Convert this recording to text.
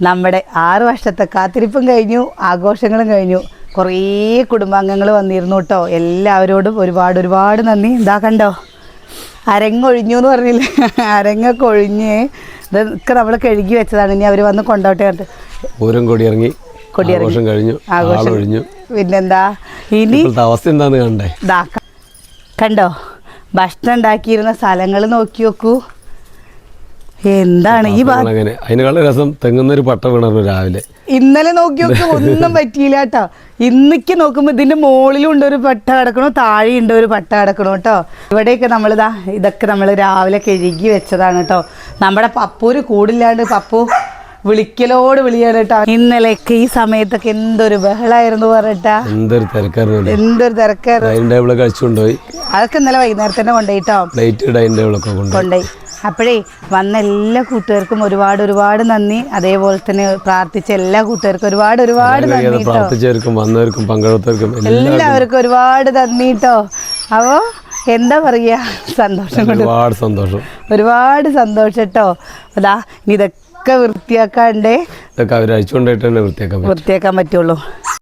നമ്മുടെ 6 വർഷത്തെ കാത്തിരിപ്പും കഴിഞ്ഞു, ആഘോഷങ്ങളും കഴിഞ്ഞു. കുറേ കുടുംബാംഗങ്ങൾ വന്നിരുന്നു കേട്ടോ. എല്ലാവരോടും ഒരുപാട് നന്ദി. ഇതാ കണ്ടോ, അരങ്ങൊഴിഞ്ഞു എന്ന് പറഞ്ഞില്ലേ, അരങ്ങൊക്കെ ഒഴിഞ്ഞ് ഇതൊക്കെ നമ്മൾ കഴുകി വെച്ചതാണ്. ഇനി അവർ വന്ന് കൊണ്ടോട്ടെ കണ്ട് കൊടിയിറങ്ങി കഴിഞ്ഞു, ആഘോഷം. പിന്നെന്താ ഇനി അവസ്ഥ എന്താന്ന് കണ്ടേ? കണ്ടോ, ഭക്ഷണം ഉണ്ടാക്കിയിരുന്ന സ്ഥലങ്ങൾ നോക്കി നോക്കൂ. എന്താണ് ഈ അതിനേക്കാളും രസം തെങ്ങുന്നൊരു പട്ട വീണു രാവിലെ. ഇന്നലെ നോക്കി നോക്കി ഒന്നും പറ്റിയില്ല കേട്ടോ. ഇന്നിക്ക് നോക്കുമ്പോൾ ഇതിന്റെ മുകളിലും ഉണ്ട് ഒരു പട്ട കിടക്കണോ, താഴെയുണ്ട് ഒരു പട്ട കിടക്കണോ കേട്ടോ. ഇവിടെയൊക്കെ ഇതൊക്കെ നമ്മൾ രാവിലെ കഴുകി വെച്ചതാണ് കേട്ടോ. നമ്മുടെ പപ്പൂര് കൂടില്ലാണ്ട് പപ്പു വിളിക്കലോട് വിളിയാണ് കേട്ടോ. ഇന്നലെയൊക്കെ ഈ സമയത്തൊക്കെ എന്തൊരു ബഹളായിരുന്നു പറഞ്ഞിട്ടാ, എന്തൊരു തിരക്കായിരുന്നു. അതൊക്കെ ഇന്നലെ വൈകുന്നേരത്തെ തന്നെ കൊണ്ടുപോയിട്ടോ, കൊണ്ടുപോയി. അപ്പോഴേ വന്ന എല്ലാ കൂട്ടുകാർക്കും ഒരുപാട് നന്ദി. അതേപോലെ തന്നെ പ്രാർത്ഥിച്ച എല്ലാ കൂട്ടുകാർക്കും ഒരുപാട് നന്ദി കേട്ടോ. എല്ലാവർക്കും ഒരുപാട് നന്ദി കേട്ടോ. അപ്പോൾ എന്താ പറയാ, സന്തോഷം കൊണ്ട് ഒരുപാട് സന്തോഷം കേട്ടോ. അതാ ഇനി ഇതൊക്കെ വൃത്തിയാക്കാണ്ടേ, വൃത്തിയാക്കാൻ പറ്റുള്ളൂ.